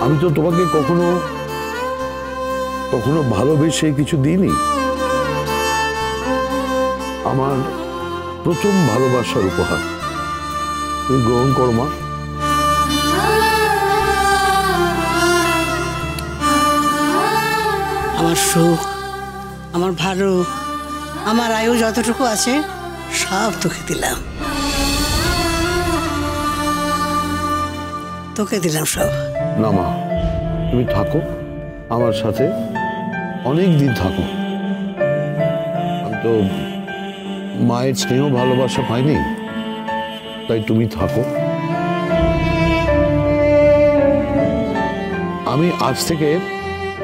আমি তো তোমাকে কখনো কখনো ভালোবেসে কিছু দিইনি। আমার প্রথম ভালোবাসার উপহার তুমি গ্রহণ করো মা। আমার সুখ, আমার ভালো, আমার আয়ু যতটুকু আছে সব তোকে দিলাম, তোকে দিলাম সব। না মা, তুমি থাকো আমার সাথে, অনেক দিন থাকো। আমি তো মায়ের স্নেহ ভালোবাসা পাইনি, তাই তুমি থাকো। আমি আজ থেকে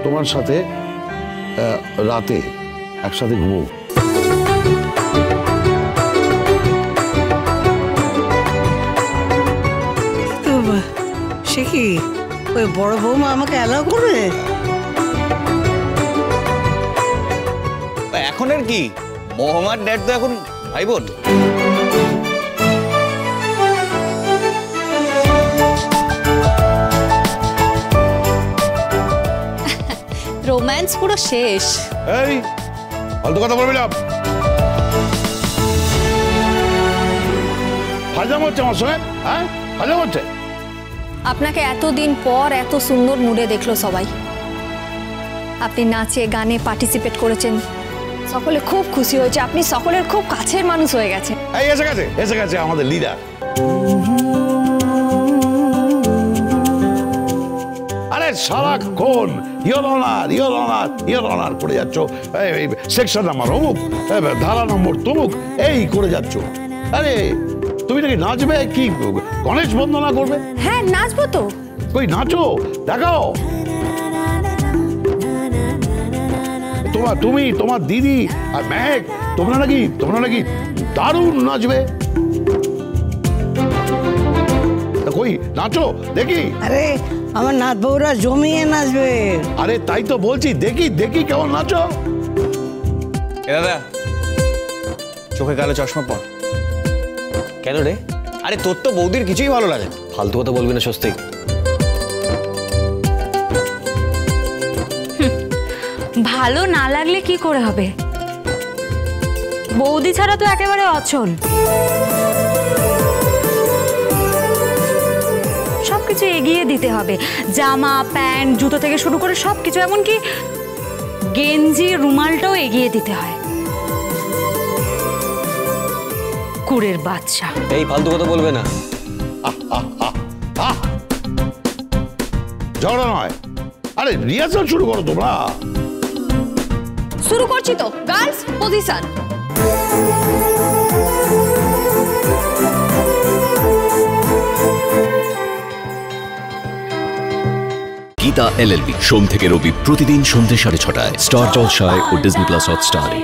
তোমার সাথে রাতে একসাথে ঘুমো। সে কি ওই বড় বৌমা আমাকে অ্যালাউ করবে? এখন আর কি, মোহাম্মদ ড্যাড তো এখন ভাই বোন। রোম্যান্স পুরো শেষ। এই ফালতু কথা বলবি না। হাজাম হচ্ছে আমার সঙ্গে, হ্যাঁ হাজাম হচ্ছে। আপনাকে এতদিন পর এত সুন্দর মুডে দেখলো সবাই। আপনি নাচে গানে পার্টিসিপেট করেছেন, সকলে খুব খুশি হয়েছে। আপনি সকলের খুব কাছের মানুষ হয়ে গেছেন। এই এসে গেছে আমাদের লিডার। আরে সারাক্ষণ ইওর অনার করে যাচ্ছ, সেকশন নাম্বার অমুক, ধারা নম্বর তমুক, এই করে যাচ্ছ। আরে তুমি নাকি নাচবে, কি গণেশ বন্দনা করবে? হ্যাঁ নাচবো তো। কই নাচো, দেখাও। তুমি তোমার দিদি আর মেহেক তোমরা নাকি দারুণ নাচবে। কই নাচো দেখি। আরে আমার নাচ বউরা জমিয়ে নাচবে। আরে তাই তো বলছি, দেখি কেমন নাচো। এ দাদা, চোখে কালো চশমা পর। কেন রে? আরে তোর তো বৌদির কিছুই ভালো লাগে। ফালতু কথা বলবি না স্বস্তিক। ভালো না লাগলে কি করে হবে? বৌদি ছাড়া তো একেবারে অচল। সবকিছু এগিয়ে দিতে হবে, জামা প্যান্ট জুতো থেকে শুরু করে সবকিছু, এমনকি গেঞ্জি রুমালটাও এগিয়ে দিতে হয়। কুড়ের বাচ্চা। এই ফালতু কথা বলবে না। ঝগড়া নয়, আরে রিহার্সাল শুরু করো তোমরা। শুরু করছি তো, গার্লস পজিশন। গীতা LLB সোম থেকে রবি প্রতিদিন সন্ধ্যে 6:30টায় স্টার জলসায় ও ডিজনি প্লাস হটস্টারে।